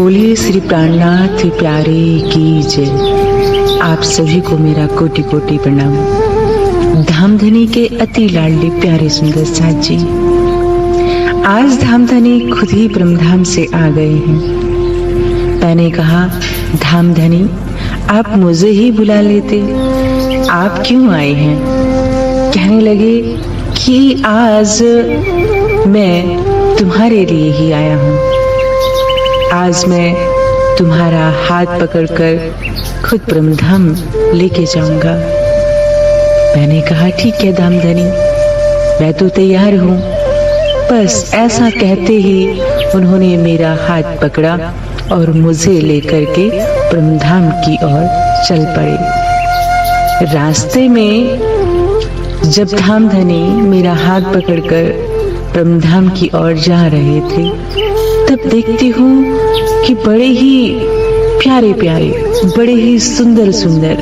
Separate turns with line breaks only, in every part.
बोलिए श्री प्राणनाथ प्यारे की जय। आप सभी को मेरा कोटि कोटि प्रणाम। धामधनी के अति लाडले प्यारे सुंदर साथ जी, आज धामधनी खुद ही ब्रह्मधाम से आ गए हैं। मैंने कहा, धामधनी आप मुझे ही बुला लेते, आप क्यों आए हैं? कहने लगे कि आज मैं तुम्हारे लिए ही आया हूँ। आज मैं तुम्हारा हाथ पकड़कर खुद ब्रह्मधाम लेके जाऊंगा। मैंने कहा, ठीक है धामधनी, मैं तो तैयार हूँ। बस ऐसा कहते ही उन्होंने मेरा हाथ पकड़ा और मुझे लेकर के ब्रह्मधाम की ओर चल पड़े। रास्ते में जब धामधनी मेरा हाथ पकड़कर ब्रह्मधाम की ओर जा रहे थे, तब देखती हूँ कि बड़े ही प्यारे प्यारे, बड़े ही सुंदर सुंदर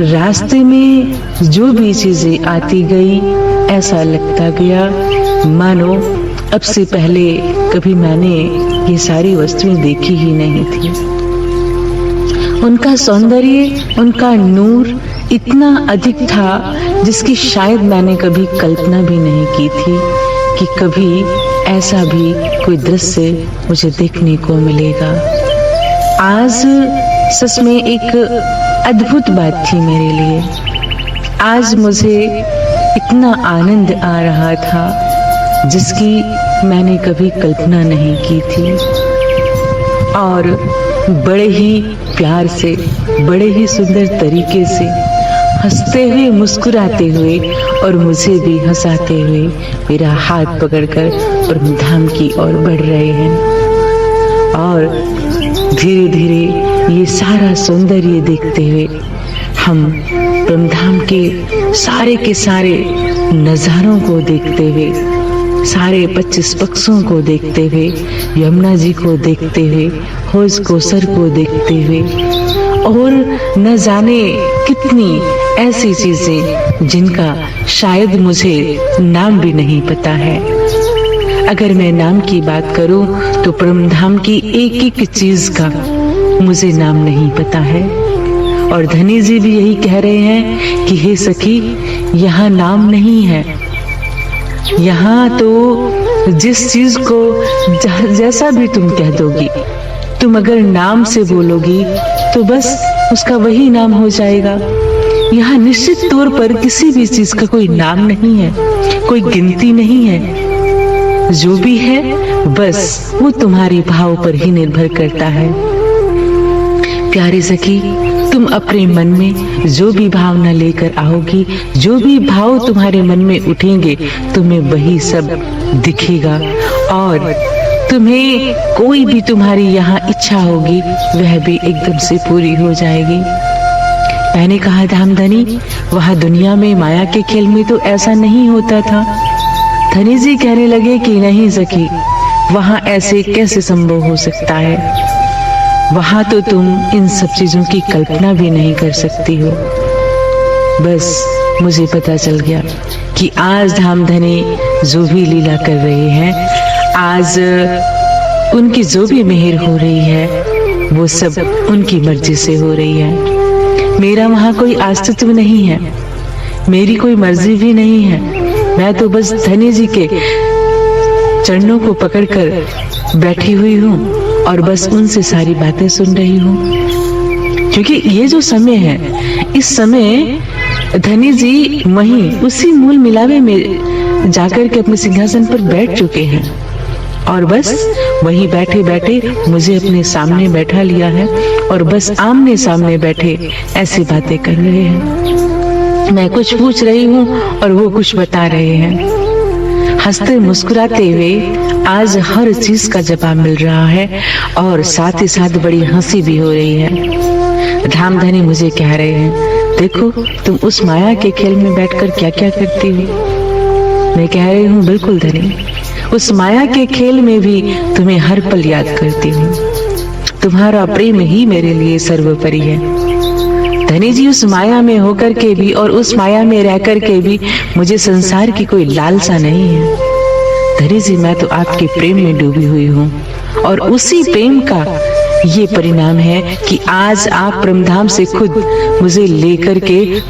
रास्ते में जो भी चीजें आती गई, ऐसा लगता गया मानो अब से पहले कभी मैंने ये सारी वस्तुएं देखी ही नहीं थी। उनका सौंदर्य, उनका नूर इतना अधिक था जिसकी शायद मैंने कभी कल्पना भी नहीं की थी कि कभी ऐसा भी कोई दृश्य मुझे देखने को मिलेगा। आज सच में एक अद्भुत बात थी मेरे लिए। आज मुझे इतना आनंद आ रहा था जिसकी मैंने कभी कल्पना नहीं की थी। और बड़े ही प्यार से, बड़े ही सुंदर तरीके से हंसते हुए, मुस्कुराते हुए और मुझे भी हंसाते हुए मेरा हाथ पकड़कर ब्रह्मधाम की ओर बढ़ रहे हैं। और धीरे धीरे ये सारा सौंदर्य देखते हुए हम ब्रह्मधाम के सारे नजारों को देखते हुए, सारे 25 पक्षों को देखते हुए, यमुना जी को देखते हुए, हौज कौसर को देखते हुए और न जाने कितनी ऐसी चीजें जिनका शायद मुझे नाम भी नहीं पता है। अगर मैं नाम की बात करूं तो ब्रह्मधाम की एक एक चीज का मुझे नाम नहीं पता है। और धनी जी भी यही कह रहे हैं कि हे सखी, यहाँ नाम नहीं है। यहाँ तो जिस चीज को जैसा भी तुम कह दोगी, तुम अगर नाम से बोलोगी तो बस उसका वही नाम हो जाएगा। यहाँ निश्चित तौर पर किसी भी चीज का कोई नाम नहीं है, कोई गिनती नहीं है। जो भी है बस वो तुम्हारे भाव पर ही निर्भर करता है। प्यारी सखी, तुम अपने मन में जो भी भावना लेकर आओगी, जो भी भाव तुम्हारे मन में उठेंगे, तुम्हें वही सब दिखेगा। और तुम्हें कोई भी तुम्हारी यहाँ इच्छा होगी, वह भी एकदम से पूरी हो जाएगी। मैंने कहा, धामधनी, वहाँ दुनिया में माया के खेल में तो ऐसा नहीं होता था। धनी जी कहने लगे कि नहीं सखी, वहाँ ऐसे कैसे संभव हो सकता है? वहाँ तो तुम इन सब चीजों की कल्पना भी नहीं कर सकती हो। बस मुझे पता चल गया कि आज धामधनी जो भी लीला कर रहे हैं, आज उनकी जो भी मेहर हो रही है, वो सब उनकी मर्जी से हो रही है। मेरा वहाँ कोई अस्तित्व नहीं है, मेरी कोई मर्जी भी नहीं है। मैं तो बस धनी जी के चरणों को पकड़कर बैठी हुई हूँ और बस उनसे सारी बातें सुन रही हूँ। क्योंकि ये जो समय है, इस समय धनी जी वहीं उसी मूल मिलावे में जाकर के अपने सिंहासन पर बैठ चुके हैं और बस वहीं बैठे बैठे मुझे अपने सामने बैठा लिया है और बस आमने सामने बैठे ऐसी बातें कर रहे हैं। मैं कुछ पूछ रही हूँ और वो कुछ बता रहे हैं। हंसते मुस्कुराते हुए आज हर चीज का जवाब मिल रहा है और साथ ही साथ बड़ी हंसी भी हो रही है। धामधनी मुझे कह रहे हैं, देखो तुम उस माया के खेल में बैठकर क्या क्या करती हो। मैं कह रही हूँ, बिल्कुल धनी, उस माया के खेल में भी तुम्हें हर पल याद करती हूँ। तुम्हारा प्रेम ही मेरे लिए सर्वोपरि है। धनी जी, उस माया में होकर के भी और उस माया में रह कर के भी मुझे संसार की कोई लालसा नहीं है। धनी जी, मैं तो आपके प्रेम में डूबी हुई हूँ और उसी प्रेम का ये परिणाम है कि आज आप परमधाम से खुद मुझे लेकर के,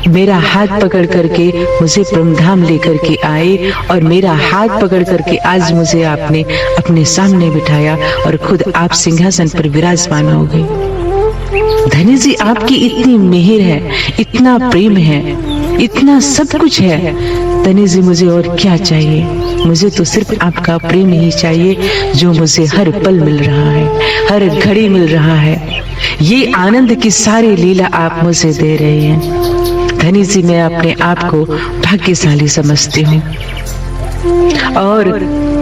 मेरा हाथ पकड़ करके मुझे परमधाम लेकर के आए और मेरा हाथ पकड़ करके आज मुझे आपने अपने सामने बिठाया और खुद आप सिंहासन पर विराजमान हो गए। धनी जी, आपकी इतनी मेहर है, इतना प्रेम है, इतना सब कुछ है। धनी जी, मुझे और क्या चाहिए? मुझे तो सिर्फ आपका प्रेम ही चाहिए, जो मुझे हर पल मिल रहा है, हर घड़ी मिल रहा है। ये आनंद की सारी लीला आप मुझे दे रहे हैं। धनी जी, मैं अपने आप को भाग्यशाली समझती हूँ और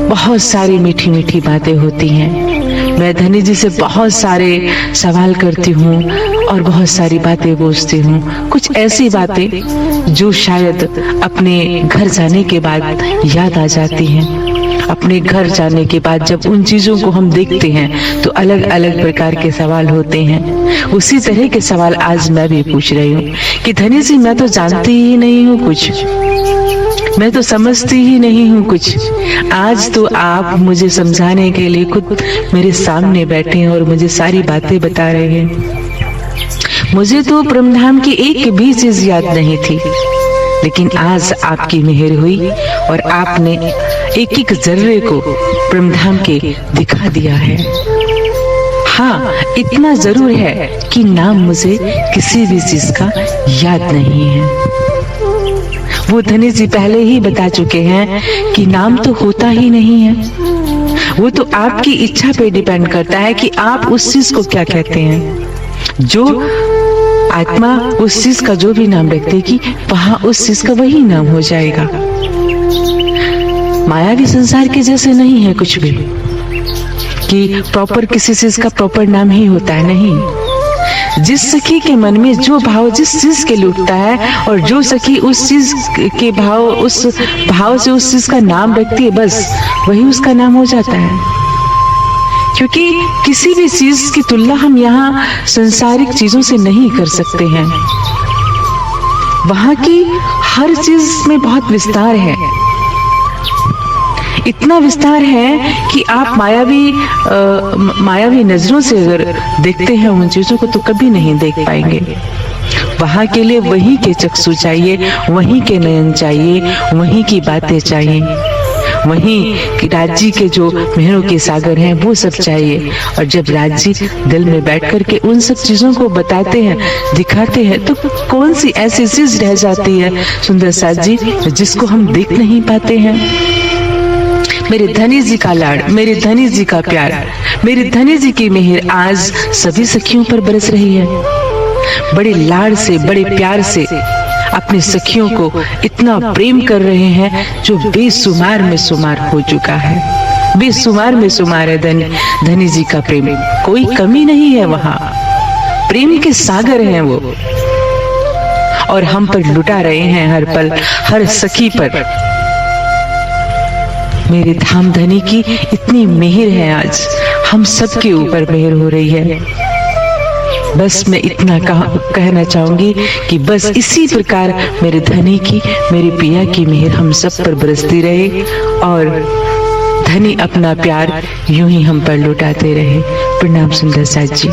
बहुत सारी मीठी मीठी बातें होती हैं। मैं धनी जी से बहुत सारे सवाल करती हूँ और बहुत सारी बातें पूछती हूँ। कुछ ऐसी बातें जो शायद अपने घर जाने के बाद याद आ जाती हैं। अपने घर जाने के बाद जब उन चीजों को हम देखते हैं तो अलग अलग प्रकार के सवाल होते हैं। उसी तरह के सवाल आज मैं भी पूछ रही हूँ कि धनी जी, मैं तो जानती ही नहीं हूँ कुछ, मैं तो समझती ही नहीं हूँ कुछ। आज तो आप मुझे समझाने के लिए खुद मेरे सामने बैठे हैं और मुझे सारी बातें बता रहे हैं। मुझे तो परमधाम की एक भी चीज याद नहीं थी, लेकिन आज आपकी मेहर हुई और आपने एक एक जर्रे को परमधाम के दिखा दिया है। हाँ, इतना जरूर है कि नाम मुझे किसी भी चीज का याद नहीं है। वो धनी जी पहले ही बता चुके हैं कि नाम तो होता ही नहीं है। वो तो आपकी इच्छा पे डिपेंड करता है कि आप उस चीज को क्या कहते हैं। जो आत्मा उस चीज का जो भी नाम रखेगी, वहां उस चीज का वही नाम हो जाएगा। मायावी संसार के जैसे नहीं है कुछ भी कि प्रॉपर किसी चीज का प्रॉपर नाम ही होता है। नहीं, जिस सखी के मन में जो भाव जिस चीज के लुटता है और जो सखी उस चीज के भाव, उस भाव से उस चीज का नाम रखती है, बस वही उसका नाम हो जाता है। क्योंकि किसी भी चीज की तुलना हम यहाँ संसारिक चीजों से नहीं कर सकते हैं। वहां की हर चीज में बहुत विस्तार है, इतना विस्तार है कि आप मायावी नजरों से अगर देखते हैं उन चीजों को तो कभी नहीं देख पाएंगे। वहां के लिए वहीं के चक्षु चाहिए, वहीं के नयन चाहिए, वहीं की बातें चाहिए, वहीं की राज्य के जो मेहरों के सागर हैं वो सब चाहिए। और जब राज्य दिल में बैठ कर के उन सब चीजों को बताते हैं, दिखाते हैं, तो कौन सी ऐसी चीज रह जाती है सुंदर साथ जी जिसको हम देख नहीं पाते हैं। मेरे धनी जी का लाड़, मेरे धनी जी का प्यार, मेरे धनी जी की मेहर आज सभी सखियों पर बरस रही है। बड़े लाड़ से, बड़े प्यार से अपनी सखियों को इतना प्रेम कर रहे हैं जो बेसुमार में शुमार हो चुका है। बेसुमार में शुमार है धनी जी का प्रेम, कोई कमी नहीं है वहां। प्रेम के सागर हैं वो और हम पर लुटा रहे हैं हर पल, हर सखी पर। मेरे धाम धनी की इतनी मेहर है, आज हम सबके ऊपर मेहर हो रही है। बस मैं इतना कहना चाहूंगी कि बस इसी प्रकार मेरे धनी की, मेरे पिया की मेहर हम सब पर बरसती रहे और धनी अपना प्यार यूं ही हम पर लुटाते रहे। प्रणाम सुंदर साथ जी।